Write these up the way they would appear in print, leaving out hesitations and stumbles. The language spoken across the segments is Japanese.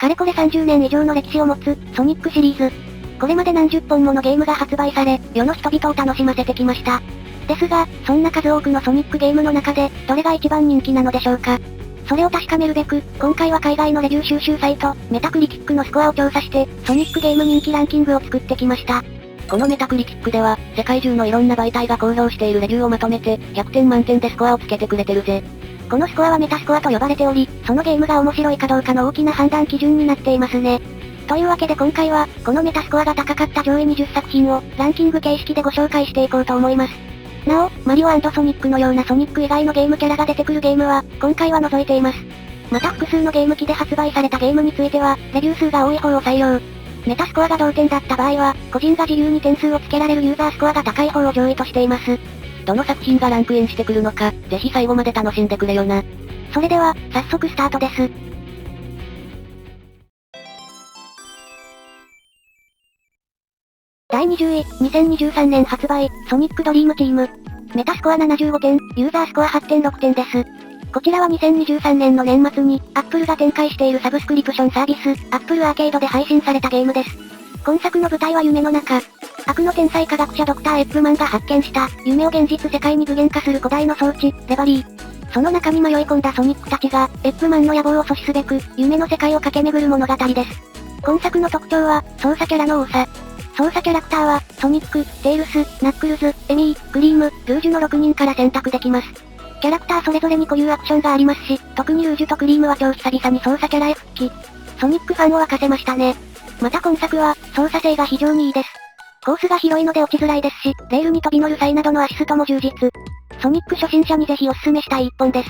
れこれ30年以上の歴史を持つ、ソニックシリーズ。これまで何十本ものゲームが発売され、世の人々を楽しませてきました。ですが、そんな数多くのソニックゲームの中で、どれが一番人気なのでしょうか。それを確かめるべく、今回は海外のレビュー収集サイト、メタクリキックのスコアを調査して、ソニックゲーム人気ランキングを作ってきました。このメタクリキックでは、世界中のいろんな媒体が公表しているレビューをまとめて、100点満点でスコアをつけてくれてるぜ。このスコアはメタスコアと呼ばれており、そのゲームが面白いかどうかの大きな判断基準になっていますね。というわけで今回は、このメタスコアが高かった上位20作品を、ランキング形式でご紹介していこうと思います。なお、マリオ&ソニックのようなソニック以外のゲームキャラが出てくるゲームは、今回は除いています。また複数のゲーム機で発売されたゲームについては、レビュー数が多い方を採用。メタスコアが同点だった場合は、個人が自由に点数をつけられるユーザースコアが高い方を上位としています。どの作品がランクインしてくるのか、ぜひ最後まで楽しんでくれよな。それでは、早速スタートです。第20位、2023年発売、ソニックドリームチーム。メタスコア75点、ユーザースコア 8.6 点です。こちらは2023年の年末に、Apple が展開しているサブスクリプションサービス、Apple アーケードで配信されたゲームです。今作の舞台は夢の中。悪の天才科学者ドクターエップマンが発見した、夢を現実世界に具現化する古代の装置、レバリー。その中に迷い込んだソニックたちが、エップマンの野望を阻止すべく、夢の世界を駆け巡る物語です。今作の特徴は、操作キャラの多さ。操作キャラクターは、ソニック、テイルス、ナックルズ、エミー、クリーム、ルージュの6人から選択できます。キャラクターそれぞれに固有アクションがありますし、特にルージュとクリームは超久々に操作キャラへ復帰。ソニックファンを沸かせましたね。また今作は、操作性が非常にいいです。コースが広いので落ちづらいですし、レールに飛び乗る際などのアシストも充実。ソニック初心者にぜひおすすめしたい一本です。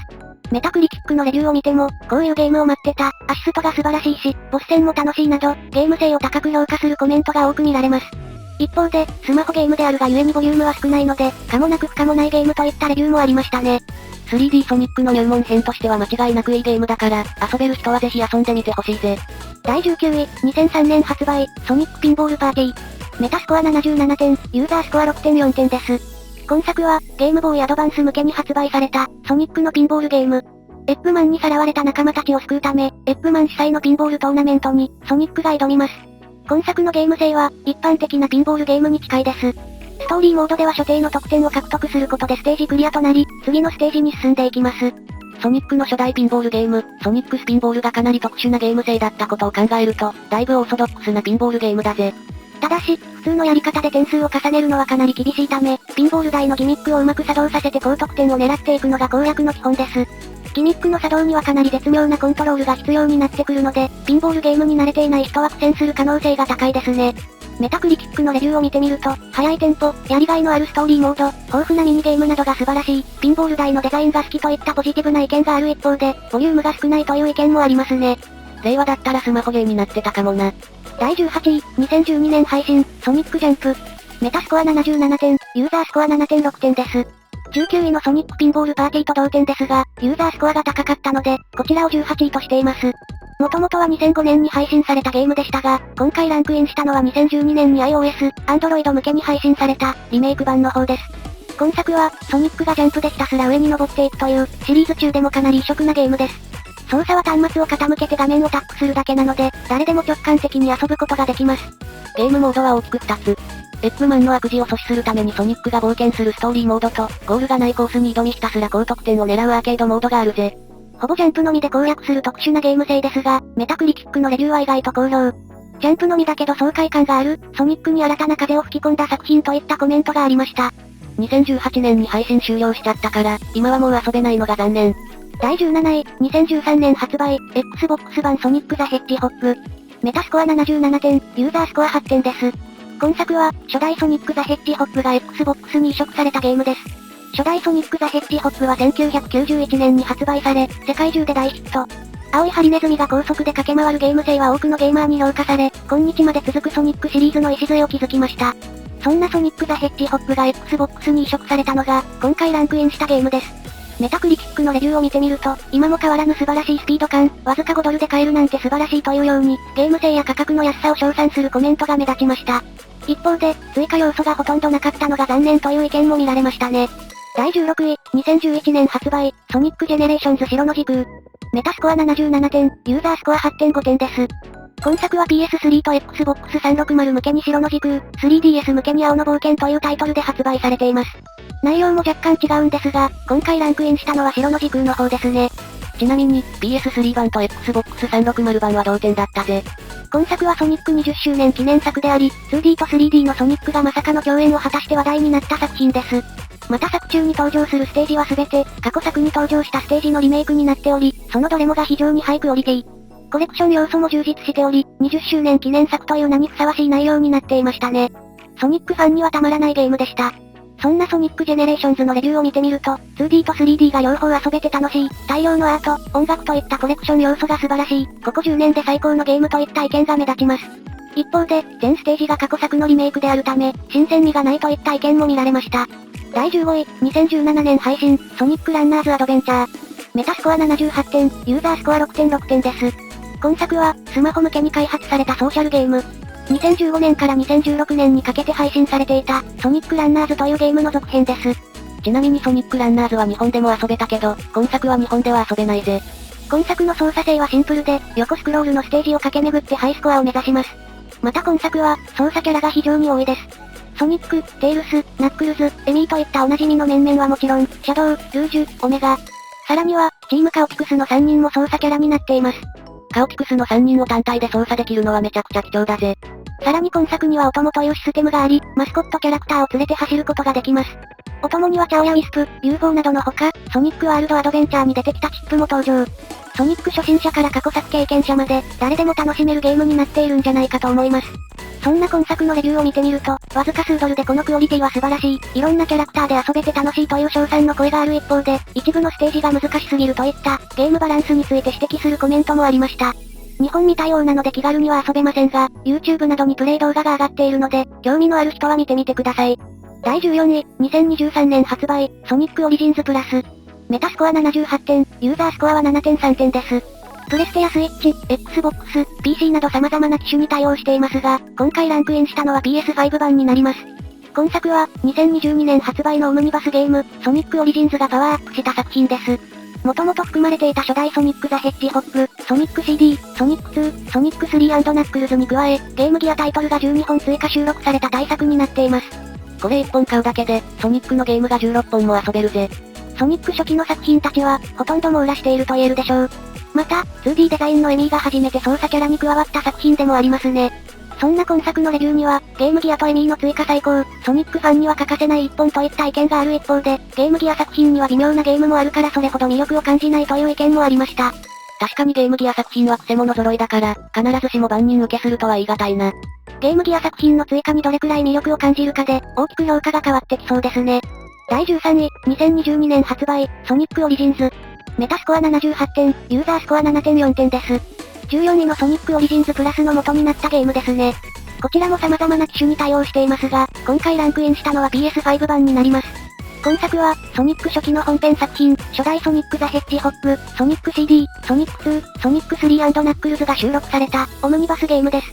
メタクリキックのレビューを見ても、こういうゲームを待ってた、アシストが素晴らしいし、ボス戦も楽しいなど、ゲーム性を高く評価するコメントが多く見られます。一方で、スマホゲームであるがゆえにボリュームは少ないので、可もなく不可もないゲームといったレビューもありましたね。3D ソニックの入門編としては間違いなくいいゲームだから、遊べる人はぜひ遊んでみてほしいぜ。第19位、2003年発売、ソニックピンボールパーティー。メタスコア77点、ユーザースコア 6.4 点です。今作は、ゲームボーイアドバンス向けに発売された、ソニックのピンボールゲーム。エップマンにさらわれた仲間たちを救うため、エップマン主催のピンボールトーナメントに、ソニックが挑みます。今作のゲーム性は、一般的なピンボールゲームに近いです。ストーリーモードでは所定の得点を獲得することでステージクリアとなり、次のステージに進んでいきます。ソニックの初代ピンボールゲーム、ソニックスピンボールがかなり特殊なゲーム性だったことを考えると、だいぶオーソドックスなピンボールゲームだぜ。ただし、普通のやり方で点数を重ねるのはかなり厳しいため、ピンボール台のギミックをうまく作動させて高得点を狙っていくのが攻略の基本です。ギミックの作動にはかなり絶妙なコントロールが必要になってくるので、ピンボールゲームに慣れていない人は苦戦する可能性が高いですね。メタクリキックのレビューを見てみると、速いテンポ、やりがいのあるストーリーモード、豊富なミニゲームなどが素晴らしい、ピンボール台のデザインが好きといったポジティブな意見がある一方で、ボリュームが少ないという意見もありますね。令和だったらスマホゲーになってたかもな。第18位、2012年配信、ソニックジャンプ。メタスコア77点、ユーザースコア 7.6 点です。19位のソニックピンボールパーティーと同点ですが、ユーザースコアが高かったので、こちらを18位としています。もともとは2005年に配信されたゲームでしたが、今回ランクインしたのは2012年に iOS、Android 向けに配信された、リメイク版の方です。今作は、ソニックがジャンプでひたすら上に登っていくという、シリーズ中でもかなり異色なゲームです。操作は端末を傾けて画面をタップするだけなので、誰でも直感的に遊ぶことができます。ゲームモードは大きく2つ。エップマンの悪事を阻止するためにソニックが冒険するストーリーモードと、ゴールがないコースに挑みひたすら高得点を狙うアーケードモードがあるぜ。ほぼジャンプのみで攻略する特殊なゲーム性ですが、メタクリキックのレビューは意外と好評。ジャンプのみだけど爽快感がある、ソニックに新たな風を吹き込んだ作品といったコメントがありました。2018年に配信終了しちゃったから、今はもう遊べないのが残念。第17位、2013年発売、Xbox 版ソニックザヘッジホップ。メタスコア77点、ユーザースコア8点です。今作は、初代ソニックザヘッジホップが Xbox に移植されたゲームです。初代ソニックザヘッジホップは1991年に発売され、世界中で大ヒット。青いハリネズミが高速で駆け回るゲーム性は多くのゲーマーに評価され、今日まで続くソニックシリーズの礎を築きました。そんなソニックザヘッジホップが Xbox に移植されたのが、今回ランクインしたゲームです。メタクリキックのレビューを見てみると、今も変わらぬ素晴らしいスピード感、わずか5ドルで買えるなんて素晴らしいというように、ゲーム性や価格の安さを称賛するコメントが目立ちました。一方で、追加要素がほとんどなかったのが残念という意見も見られましたね。第16位、2011年発売、ソニックジェネレーションズ白の時空。メタスコア77点、ユーザースコア8.5点です。今作は PS3 と Xbox 360向けに白の時空、3DS 向けに青の冒険というタイトルで発売されています。内容も若干違うんですが、今回ランクインしたのは白の時空の方ですね。ちなみに、PS3 版と Xbox 360版は同点だったぜ。今作はソニック20周年記念作であり、2D と 3D のソニックがまさかの共演を果たして話題になった作品です。また作中に登場するステージはすべて、過去作に登場したステージのリメイクになっており、そのどれもが非常にハイクオリティ。コレクション要素も充実しており、20周年記念作という名にふさわしい内容になっていましたね。ソニックファンにはたまらないゲームでした。そんなソニックジェネレーションズのレビューを見てみると、2D と 3D が両方遊べて楽しい、大量のアート、音楽といったコレクション要素が素晴らしい、ここ10年で最高のゲームといった意見が目立ちます。一方で、全ステージが過去作のリメイクであるため、新鮮味がないといった意見も見られました。第15位、2017年配信、ソニックランナーズアドベンチャー。メタスコア78点、ユーザースコア 6.6 点です。今作は、スマホ向けに開発されたソーシャルゲーム。2015年から2016年にかけて配信されていた、ソニックランナーズというゲームの続編です。ちなみにソニックランナーズは日本でも遊べたけど、今作は日本では遊べないぜ。今作の操作性はシンプルで、横スクロールのステージを駆け巡ってハイスコアを目指します。また今作は、操作キャラが非常に多いです。ソニック、テイルス、ナックルズ、エミーといったおなじみの面々はもちろん、シャドウ、ルージュ、オメガ。さらには、チームカオティクスの3人も操作キャラになっています。カオティクスの3人を単体で操作できるのはめちゃくちゃ貴重だぜ。さらに今作にはお供というシステムがあり、マスコットキャラクターを連れて走ることができます。お供にはチャオやウィスプ、UFO などのほか、ソニックワールドアドベンチャーに出てきたチップも登場。ソニック初心者から過去作経験者まで、誰でも楽しめるゲームになっているんじゃないかと思います。そんな今作のレビューを見てみると、わずか数ドルでこのクオリティは素晴らしい、いろんなキャラクターで遊べて楽しいという称賛の声がある一方で、一部のステージが難しすぎるといった、ゲームバランスについて指摘するコメントもありました。日本未対応なので気軽には遊べませんが、YouTube などにプレイ動画が上がっているので、興味のある人は見てみてください。第14位、2023年発売、ソニックオリジンズプラス。メタスコア78点、ユーザースコアは 7.3 点です。プレステやスイッチ、Xbox、PC など様々な機種に対応していますが、今回ランクインしたのは PS5 版になります。今作は、2022年発売のオムニバスゲーム、ソニックオリジンズがパワーアップした作品です。もともと含まれていた初代ソニック・ザ・ヘッジホッグ、ソニック CD、ソニック2、ソニック3&ナックルズに加え、ゲームギアタイトルが12本追加収録された大作になっています。これ1本買うだけで、ソニックのゲームが16本も遊べるぜ。ソニック初期の作品たちは、ほとんど網羅していると言えるでしょう。また、2D デザインのエミーが初めて操作キャラに加わった作品でもありますね。そんな今作のレビューには、ゲームギアとエミーの追加最高、ソニックファンには欠かせない一本といった意見がある一方で、ゲームギア作品には微妙なゲームもあるからそれほど魅力を感じないという意見もありました。確かにゲームギア作品はクセモノ揃いだから、必ずしも万人受けするとは言い難いな。ゲームギア作品の追加にどれくらい魅力を感じるかで、大きく評価が変わってきそうですね。第13位、2022年発売、ソニックオリジンズ。メタスコア78点、ユーザースコア 7.4 点です。14位のソニックオリジンズプラスの元になったゲームですね。こちらも様々な機種に対応していますが、今回ランクインしたのは PS5 版になります。今作は、ソニック初期の本編作品、初代ソニック・ザ・ヘッジホッグ、ソニック CD、ソニック2、ソニック3&ナックルズが収録された、オムニバスゲームです。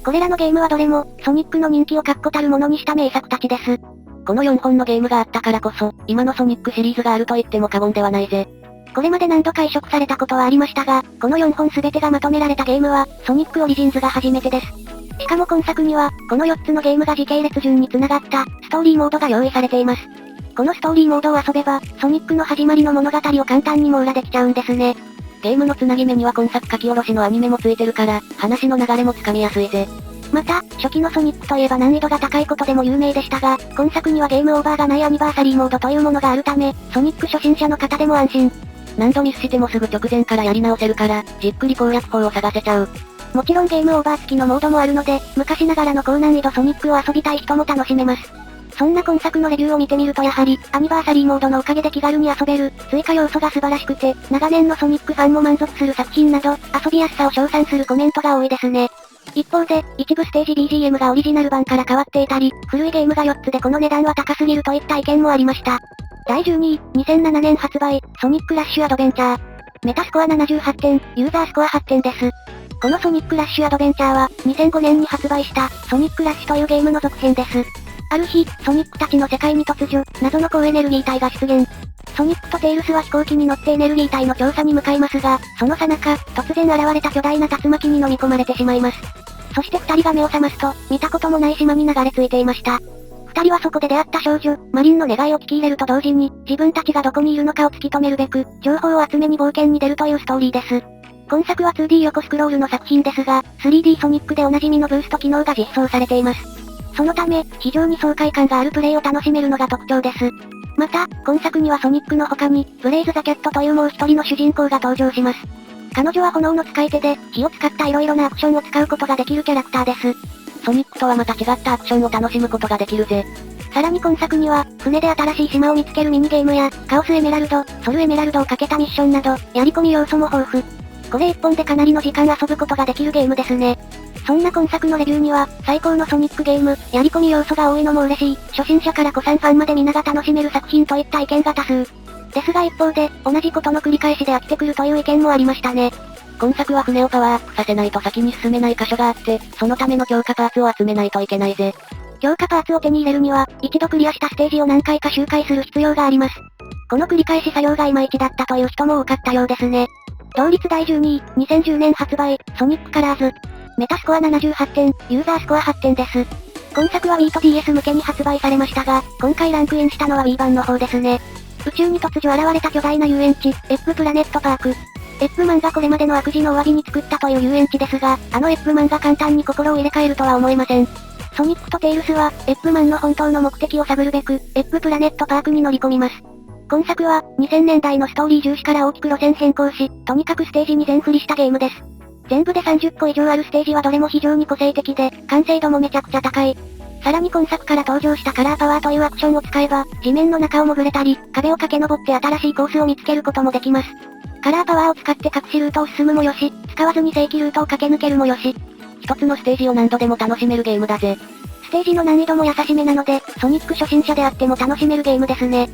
これらのゲームはどれも、ソニックの人気を確固たるものにした名作たちです。この4本のゲームがあったからこそ、今のソニックシリーズがあると言っても過言ではないぜ。これまで何度か移植されたことはありましたが、この4本全てがまとめられたゲームは、ソニックオリジンズが初めてです。しかも今作には、この4つのゲームが時系列順に繋がった、ストーリーモードが用意されています。このストーリーモードを遊べば、ソニックの始まりの物語を簡単に網羅できちゃうんですね。ゲームのつなぎ目には今作書き下ろしのアニメもついてるから、話の流れもつかみやすいぜ。また、初期のソニックといえば難易度が高いことでも有名でしたが、今作にはゲームオーバーがないアニバーサリーモードというものがあるため、ソニック初心者の方でも安心。何度ミスしてもすぐ直前からやり直せるから、じっくり攻略法を探せちゃう。もちろんゲームオーバー付きのモードもあるので、昔ながらの高難易度ソニックを遊びたい人も楽しめます。そんな今作のレビューを見てみるとやはり、アニバーサリーモードのおかげで気軽に遊べる、追加要素が素晴らしくて、長年のソニックファンも満足する作品など、遊びやすさを称賛するコメントが多いですね。一方で、一部ステージ BGM がオリジナル版から変わっていたり、古いゲームが4つでこの値段は高すぎるといった意見もありました。第12位、2007年発売、ソニックラッシュアドベンチャー。メタスコア78点、ユーザースコア8点です。このソニックラッシュアドベンチャーは、2005年に発売した、ソニックラッシュというゲームの続編です。ある日、ソニックたちの世界に突如、謎の高エネルギー体が出現。ソニックとテイルスは飛行機に乗ってエネルギー体の調査に向かいますが、その最中、突然現れた巨大な竜巻に飲み込まれてしまいます。そして二人が目を覚ますと、見たこともない島に流れ着いていました。二人はそこで出会った少女、マリンの願いを聞き入れると同時に、自分たちがどこにいるのかを突き止めるべく、情報を集めに冒険に出るというストーリーです。今作は 2D 横スクロールの作品ですが、3D ソニックでおなじみのブースト機能が実装されています。そのため、非常に爽快感があるプレイを楽しめるのが特徴です。また、今作にはソニックの他に、ブレイズ・ザ・キャットというもう一人の主人公が登場します。彼女は炎の使い手で、火を使った色々なアクションを使うことができるキャラクターです。ソニックとはまた違ったアクションを楽しむことができるぜ。さらに今作には、船で新しい島を見つけるミニゲームや、カオスエメラルド、ソルエメラルドをかけたミッションなど、やり込み要素も豊富。これ一本でかなりの時間遊ぶことができるゲームですね。そんな今作のレビューには、最高のソニックゲーム、やり込み要素が多いのも嬉しい、初心者から古参ファンまで皆が楽しめる作品といった意見が多数。ですが一方で、同じことの繰り返しで飽きてくるという意見もありましたね。今作は船をパワーアップさせないと先に進めない箇所があって、そのための強化パーツを集めないといけないぜ。強化パーツを手に入れるには、一度クリアしたステージを何回か周回する必要があります。この繰り返し作業がいまいちだったという人も多かったようですね。同率第12位、2010年発売、ソニックカラーズ。メタスコア78点、ユーザースコア8点です。今作は Wii と DS 向けに発売されましたが、今回ランクインしたのは Wii 版の方ですね。宇宙に突如現れた巨大な遊園地、エッグプラネットパーク。エッグマンがこれまでの悪事のお詫びに作ったという遊園地ですが、あのエッグマンが簡単に心を入れ替えるとは思えません。ソニックとテイルスは、エッグマンの本当の目的を探るべく、エッグプラネットパークに乗り込みます。今作は、2000年代のストーリー重視から大きく路線変更し、とにかくステージに全振りしたゲームです。全部で30個以上あるステージはどれも非常に個性的で、完成度もめちゃくちゃ高い。さらに今作から登場したカラーパワーというアクションを使えば、地面の中を潜れたり、壁を駆け上って新しいコースを見つけることもできます。カラーパワーを使って隠しルートを進むもよし、使わずに正規ルートを駆け抜けるもよし。一つのステージを何度でも楽しめるゲームだぜ。ステージの難易度も優しめなので、ソニック初心者であっても楽しめるゲームですね。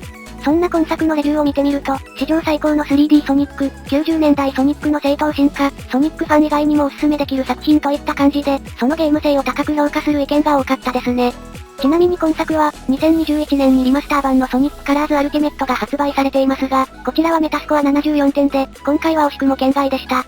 そんな今作のレビューを見てみると、史上最高の 3D ソニック、90年代ソニックの正当進化、ソニックファン以外にもおすすめできる作品といった感じで、そのゲーム性を高く評価する意見が多かったですね。ちなみに今作は、2021年にリマスター版のソニックカラーズアルティメットが発売されていますが、こちらはメタスコア74点で、今回は惜しくも圏外でした。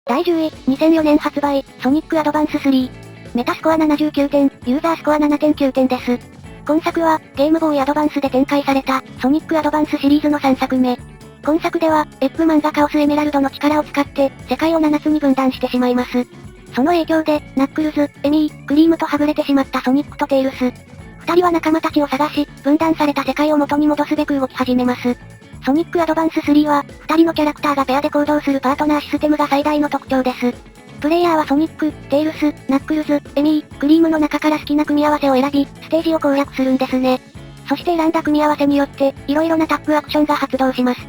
第10位、2004年発売、ソニックアドバンス3。メタスコア79点、ユーザースコア 7.9 点です。今作は、ゲームボーイアドバンスで展開された、ソニックアドバンスシリーズの3作目。今作では、エッグマンがカオスエメラルドの力を使って、世界を7つに分断してしまいます。その影響で、ナックルズ、エミー、クリームとはぐれてしまったソニックとテイルス。二人は仲間たちを探し、分断された世界を元に戻すべく動き始めます。ソニックアドバンス3は、二人のキャラクターがペアで行動するパートナーシステムが最大の特徴です。プレイヤーはソニック、テイルス、ナックルズ、エミー、クリームの中から好きな組み合わせを選び、ステージを攻略するんですね。そして選んだ組み合わせによって、色々なタッグアクションが発動します。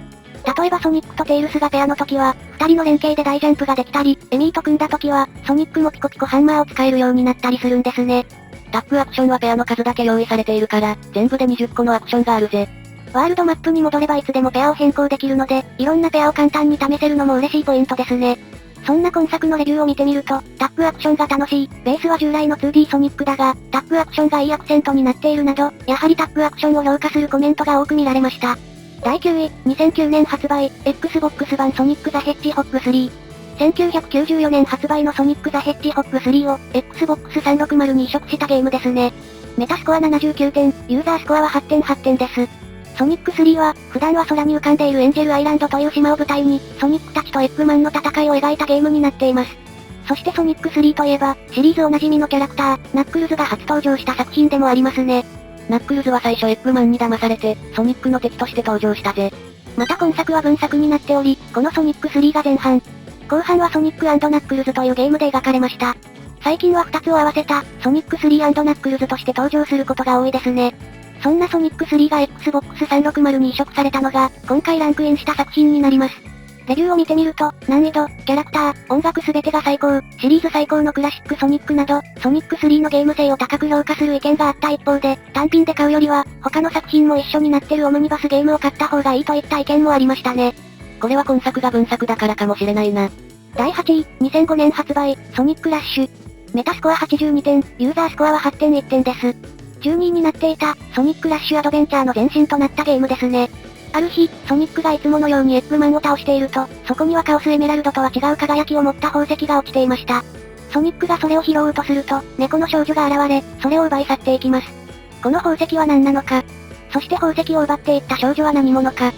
例えばソニックとテイルスがペアの時は、二人の連携で大ジャンプができたり、エミーと組んだ時は、ソニックもピコピコハンマーを使えるようになったりするんですね。タッグアクションはペアの数だけ用意されているから、全部で20個のアクションがあるぜ。ワールドマップに戻ればいつでもペアを変更できるので、いろんなペアを簡単に試せるのも嬉しいポイントですね。そんな今作のレビューを見てみると、タッグアクションが楽しい、ベースは従来の 2D ソニックだが、タッグアクションがいいアクセントになっているなど、やはりタッグアクションを評価するコメントが多く見られました。第9位、2009年発売、Xbox 版ソニックザヘッジホッグ3。1994年発売のソニックザヘッジホッグ3を、Xbox 360に移植したゲームですね。メタスコア79点、ユーザースコアは 8.8 点です。ソニック3は、普段は空に浮かんでいるエンジェルアイランドという島を舞台に、ソニックたちとエッグマンの戦いを描いたゲームになっています。そしてソニック3といえば、シリーズおなじみのキャラクター、ナックルズが初登場した作品でもありますね。ナックルズは最初エッグマンに騙されて、ソニックの敵として登場したぜ。また今作は分作になっており、このソニック3が前半。後半はソニック&ナックルズというゲームで描かれました。最近は2つを合わせた、ソニック3&ナックルズとして登場することが多いですね。そんなソニック3が Xbox 360に移植されたのが、今回ランクインした作品になります。レビューを見てみると、難易度、キャラクター、音楽すべてが最高、シリーズ最高のクラシックソニックなど、ソニック3のゲーム性を高く評価する意見があった一方で、単品で買うよりは、他の作品も一緒になってるオムニバスゲームを買った方がいいといった意見もありましたね。これは今作が分作だからかもしれないな。第8位、2005年発売、ソニックラッシュ。メタスコア82点、ユーザースコアは8.1点です。12位になっていた、ソニックラッシュアドベンチャーの前身となったゲームですね。ある日、ソニックがいつものようにエッグマンを倒していると、そこにはカオスエメラルドとは違う輝きを持った宝石が落ちていました。ソニックがそれを拾おうとすると、猫の少女が現れ、それを奪い去っていきます。この宝石は何なのか。そして宝石を奪っていった少女は何者か。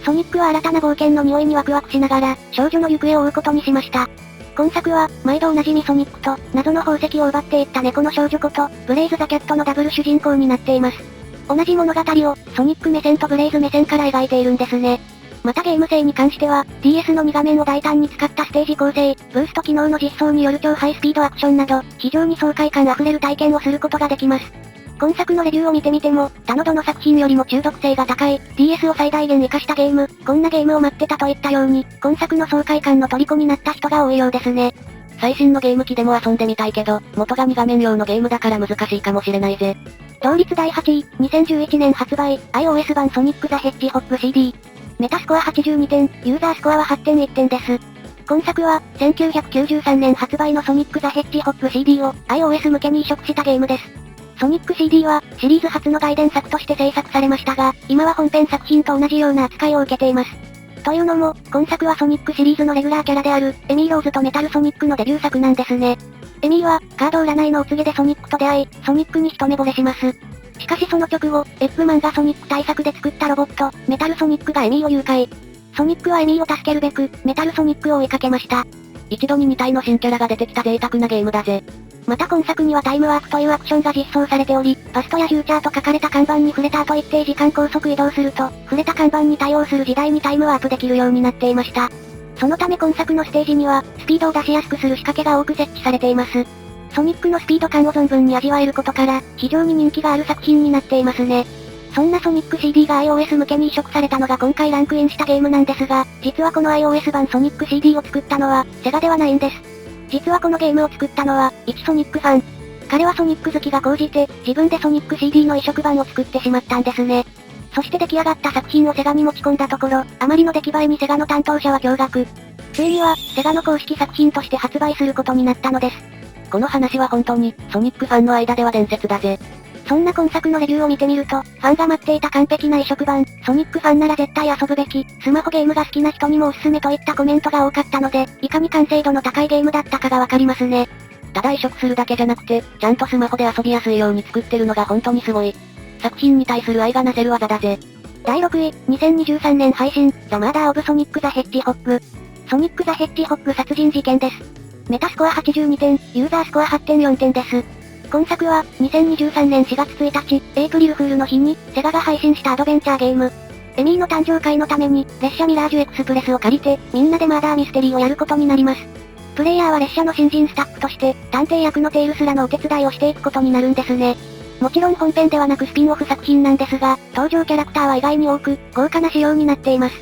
ソニックは新たな冒険の匂いにワクワクしながら、少女の行方を追うことにしました。今作は、毎度おなじみソニックと、謎の宝石を奪っていった猫の少女こと、ブレイズ・ザ・キャットのダブル主人公になっています。同じ物語を、ソニック目線とブレイズ目線から描いているんですね。またゲーム性に関しては、DS の2画面を大胆に使ったステージ構成、ブースト機能の実装による超ハイスピードアクションなど、非常に爽快感あふれる体験をすることができます。今作のレビューを見てみても、他のどの作品よりも中毒性が高い、DS を最大限活かしたゲーム、こんなゲームを待ってたといったように、今作の爽快感の虜になった人が多いようですね。最新のゲーム機でも遊んでみたいけど、元が2画面用のゲームだから難しいかもしれないぜ。同率第8位、2011年発売、iOS 版ソニック・ザ・ヘッジホッグ CD。メタスコア82点、ユーザースコアは8.1点です。今作は、1993年発売のソニック・ザ・ヘッジホッグ CD を iOS 向けに移植したゲームです。ソニック CD は、シリーズ初の外伝作として制作されましたが、今は本編作品と同じような扱いを受けています。というのも、今作はソニックシリーズのレギュラーキャラである、エミー・ローズとメタルソニックのデビュー作なんですね。エミーは、カード占いのお告げでソニックと出会い、ソニックに一目惚れします。しかしその直後、エッグマンがソニック対策で作ったロボット、メタルソニックがエミーを誘拐。ソニックはエミーを助けるべく、メタルソニックを追いかけました。一度に2体の新キャラが出てきた贅沢なゲームだぜ。また今作にはタイムワークというアクションが実装されており、パストやフューチャーと書かれた看板に触れた後一定時間高速移動すると、触れた看板に対応する時代にタイムワープできるようになっていました。そのため今作のステージには、スピードを出しやすくする仕掛けが多く設置されています。ソニックのスピード感を存分に味わえることから、非常に人気がある作品になっていますね。そんなソニック CD が iOS 向けに移植されたのが今回ランクインしたゲームなんですが、実はこの iOS 版ソニック CD を作ったのは、セガではないんです。実はこのゲームを作ったのは、一ソニックファン。彼はソニック好きが高じて、自分でソニック CD の移植版を作ってしまったんですね。そして出来上がった作品をセガに持ち込んだところ、あまりの出来栄えにセガの担当者は驚愕。ついには、セガの公式作品として発売することになったのです。この話は本当に、ソニックファンの間では伝説だぜ。そんな今作のレビューを見てみると、ファンが待っていた完璧な移植版、ソニックファンなら絶対遊ぶべき、スマホゲームが好きな人にもおすすめといったコメントが多かったので、いかに完成度の高いゲームだったかがわかりますね。ただ移植するだけじゃなくて、ちゃんとスマホで遊びやすいように作ってるのが本当にすごい。作品に対する愛がなせる技だぜ。第6位、2023年配信、ザ・マーダー・オブ・ソニック・ザ・ヘッジホッグ。ソニック・ザ・ヘッジホッグ殺人事件です。メタスコア82点、ユーザースコア 8.4 点です。今作は、2023年4月1日、エイプリルフールの日に、セガが配信したアドベンチャーゲーム。エミーの誕生会のために、列車ミラージュエクスプレスを借りて、みんなでマーダーミステリーをやることになります。プレイヤーは列車の新人スタッフとして、探偵役のテイルスらのお手伝いをしていくことになるんですね。もちろん本編ではなくスピンオフ作品なんですが、登場キャラクターは意外に多く、豪華な仕様になっています。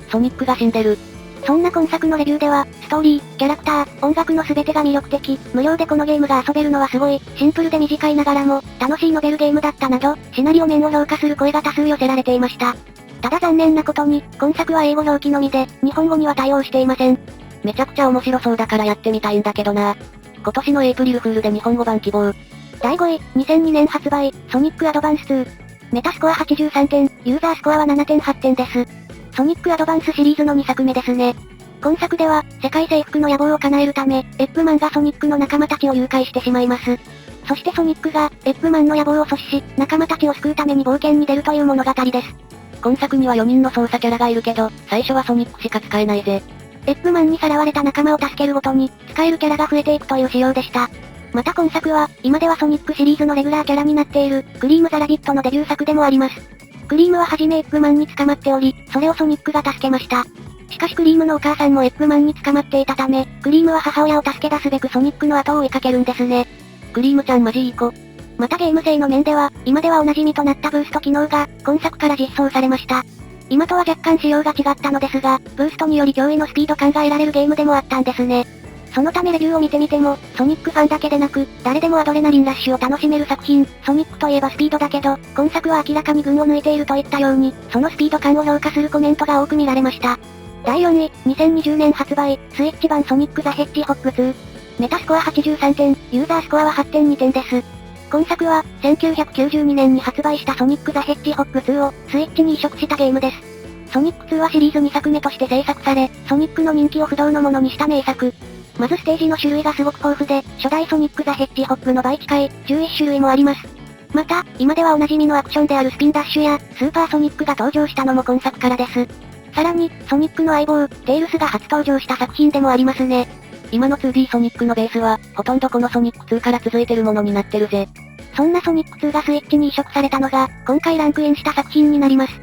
ソニックが死んでる。そんな今作のレビューでは、ストーリー、キャラクター、音楽の全てが魅力的、無料でこのゲームが遊べるのはすごい、シンプルで短いながらも、楽しいノベルゲームだったなど、シナリオ面を評価する声が多数寄せられていました。ただ残念なことに、今作は英語表記のみで、日本語には対応していません。めちゃくちゃ面白そうだからやってみたいんだけどな。今年のエイプリルフールで日本語版希望。第5位、2002年発売、ソニックアドバンス2。メタスコア83点、ユーザースコアは 7.8 点です。ソニックアドバンスシリーズの2作目ですね。今作では、世界征服の野望を叶えるため、エッグマンがソニックの仲間たちを誘拐してしまいます。そしてソニックが、エッグマンの野望を阻止し、仲間たちを救うために冒険に出るという物語です。今作には4人の操作キャラがいるけど、最初はソニックしか使えないぜ。エッグマンにさらわれた仲間を助けるごとに、使えるキャラが増えていくという仕様でした。また今作は、今ではソニックシリーズのレギュラーキャラになっている、クリーム・ザ・ラビットのデビュー作でもあります。クリームははじめエッグマンに捕まっており、それをソニックが助けました。しかしクリームのお母さんもエッグマンに捕まっていたため、クリームは母親を助け出すべくソニックの後を追いかけるんですね。クリームちゃんマジいい子。またゲーム性の面では、今ではおなじみとなったブースト機能が、今作から実装されました。今とは若干仕様が違ったのですが、ブーストにより驚異のスピード感が得られるゲームでもあったんですね。そのためレビューを見てみても、ソニックファンだけでなく、誰でもアドレナリンラッシュを楽しめる作品、ソニックといえばスピードだけど、今作は明らかに群を抜いているといったように、そのスピード感を評価するコメントが多く見られました。第4位、2020年発売、スイッチ版ソニックザヘッジホッグ2。メタスコア83点、ユーザースコアは8.2点です。今作は、1992年に発売したソニック・ザ・ヘッジホッグ2をスイッチに移植したゲームです。ソニック2はシリーズ2作目として制作され、ソニックの人気を不動のものにした名作。まずステージの種類がすごく豊富で、初代ソニック・ザ・ヘッジホッグの倍近い11種類もあります。また、今ではおなじみのアクションであるスピンダッシュや、スーパーソニックが登場したのも今作からです。さらに、ソニックの相棒、テイルスが初登場した作品でもありますね。今の 2D ソニックのベースは、ほとんどこのソニック2から続いてるものになってるぜ。そんなソニック2がスイッチに移植されたのが、今回ランクインした作品になります。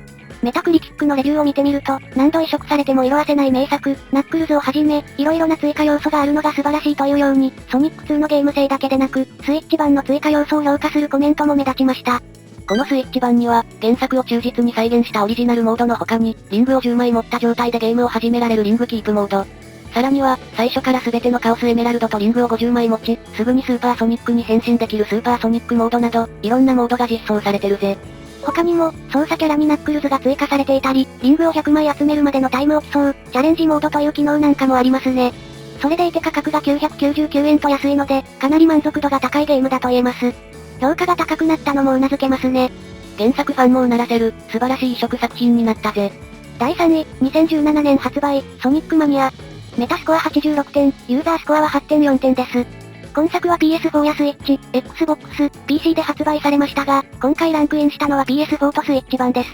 メタクリティックのレビューを見てみると、何度移植されても色褪せない名作、ナックルズをはじめ、色々な追加要素があるのが素晴らしいというように、ソニック2のゲーム性だけでなく、スイッチ版の追加要素を評価するコメントも目立ちました。このスイッチ版には、原作を忠実に再現したオリジナルモードの他に、リングを10枚持った状態でゲームを始められるリングキープモード。さらには、最初から全てのカオスエメラルドとリングを50枚持ち、すぐにスーパーソニックに変身できるスーパーソニックモードなど、いろんなモードが実装されてるぜ。他にも、操作キャラにナックルズが追加されていたり、リングを100枚集めるまでのタイムを競う、チャレンジモードという機能なんかもありますね。それでいて価格が999円と安いので、かなり満足度が高いゲームだと言えます。評価が高くなったのも頷けますね。原作ファンもうならせる、素晴らしい移植作品になったぜ。第3位、2017年発売、ソニックマニア。メタスコア86点、ユーザースコアは 8.4 点です。今作は PS4 やスイッチ、Xbox、PC で発売されましたが、今回ランクインしたのは PS4 とスイッチ版です。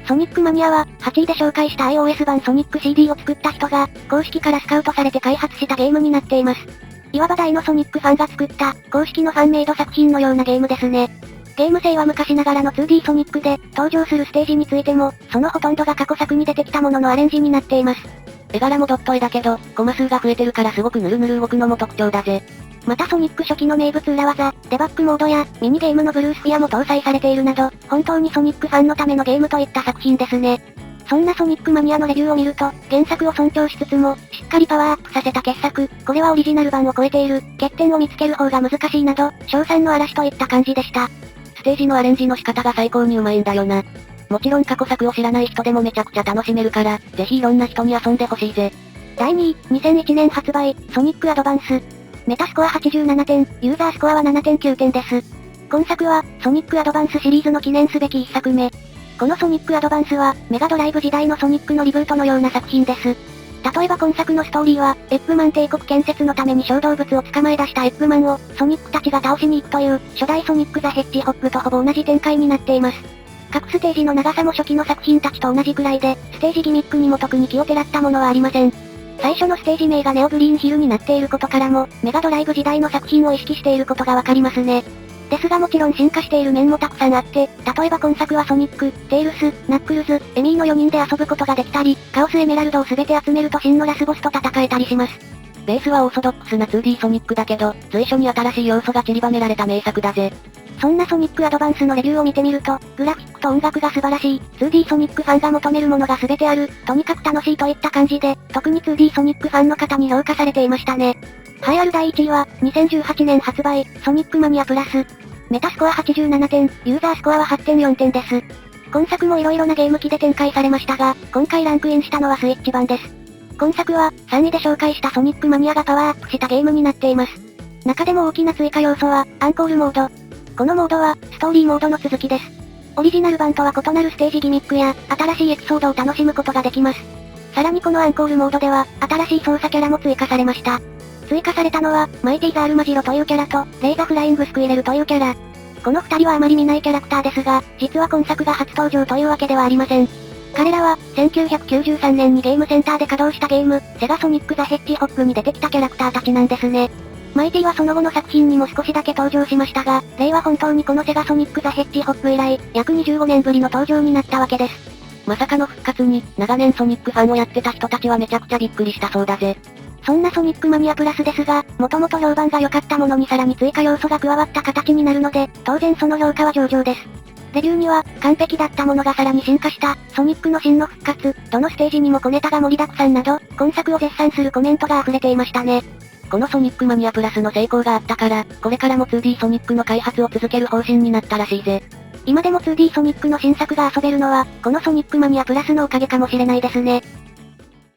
ソニックマニアは、8位で紹介した iOS 版ソニック CD を作った人が、公式からスカウトされて開発したゲームになっています。いわば大のソニックファンが作った、公式のファンメイド作品のようなゲームですね。ゲーム性は昔ながらの 2D ソニックで、登場するステージについても、そのほとんどが過去作に出てきたもののアレンジになっています。絵柄もドット絵だけど、コマ数が増えてるからすごくヌルヌル動くのも特徴だぜ。またソニック初期の名物裏技、デバッグモードや、ミニゲームのブルースフィアも搭載されているなど、本当にソニックファンのためのゲームといった作品ですね。そんなソニックマニアのレビューを見ると、原作を尊重しつつも、しっかりパワーアップさせた傑作、これはオリジナル版を超えている、欠点を見つける方が難しいなど、称賛の嵐といった感じでした。ステージのアレンジの仕方が最高にうまいんだよな。もちろん過去作を知らない人でもめちゃくちゃ楽しめるから、ぜひいろんな人に遊んでほしいぜ。第2位、2001年発売、ソニックアドバンス。メタスコア87点、ユーザースコアは 7.9 点です。今作は、ソニックアドバンスシリーズの記念すべき1作目。このソニックアドバンスは、メガドライブ時代のソニックのリブートのような作品です。例えば今作のストーリーは、エッグマン帝国建設のために小動物を捕まえ出したエッグマンを、ソニックたちが倒しに行くという、初代ソニック・ザ・ヘッジホッグとほぼ同じ展開になっています。各ステージの長さも初期の作品たちと同じくらいで、ステージギミックにも特に気をてらったものはありません。最初のステージ名がネオグリーンヒルになっていることからも、メガドライブ時代の作品を意識していることがわかりますね。ですがもちろん進化している面もたくさんあって、例えば今作はソニック、テイルス、ナックルズ、エミーの4人で遊ぶことができたり、カオスエメラルドを全て集めると真のラスボスと戦えたりします。ベースはオーソドックスな 2D ソニックだけど、随所に新しい要素が散りばめられた名作だぜ。そんなソニックアドバンスのレビューを見てみると、グラフィックと音楽が素晴らしい、2D ソニックファンが求めるものが全てある、とにかく楽しいといった感じで、特に 2D ソニックファンの方に評価されていましたね。栄えある第1位は、2018年発売、ソニックマニアプラス。メタスコア87点、ユーザースコアは 8.4 点です。今作も色々なゲーム機で展開されましたが、今回ランクインしたのはスイッチ版です。今作は、3位で紹介したソニックマニアがパワーアップしたゲームになっています。中でも大きな追加要素は、アンコールモード。このモードは、ストーリーモードの続きです。オリジナル版とは異なるステージギミックや、新しいエピソードを楽しむことができます。さらにこのアンコールモードでは、新しい操作キャラも追加されました。追加されたのは、マイティザールマジロというキャラと、レイザフライングスクイレルというキャラ。この二人はあまり見ないキャラクターですが、実は今作が初登場というわけではありません。彼らは、1993年にゲームセンターで稼働したゲーム、セガソニック・ザ・ヘッジホッグに出てきたキャラクターたちなんですね。マイティはその後の作品にも少しだけ登場しましたが、レイは本当にこのセガソニック・ザ・ヘッジホッグ以来、約25年ぶりの登場になったわけです。まさかの復活に、長年ソニックファンをやってた人たちはめちゃくちゃびっくりしたそうだぜ。そんなソニックマニアプラスですが、もともと評判が良かったものにさらに追加要素が加わった形になるので、当然その評価は上々です。レビューには、完璧だったものがさらに進化した、ソニックの真の復活、どのステージにも小ネタが盛りだくさんなど、今作を絶賛するコメントが溢れていましたね。このソニックマニアプラスの成功があったから、これからも 2D ソニックの開発を続ける方針になったらしいぜ。今でも 2D ソニックの新作が遊べるのは、このソニックマニアプラスのおかげかもしれないですね。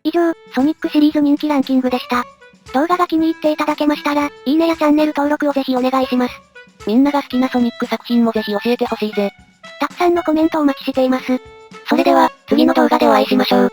以上、ソニックシリーズ人気ランキングでした。動画が気に入っていただけましたら、いいねやチャンネル登録をぜひお願いします。みんなが好きなソニック作品もぜひ教えてほしいぜ。たくさんのコメントお待ちしています。それでは、次の動画でお会いしましょう。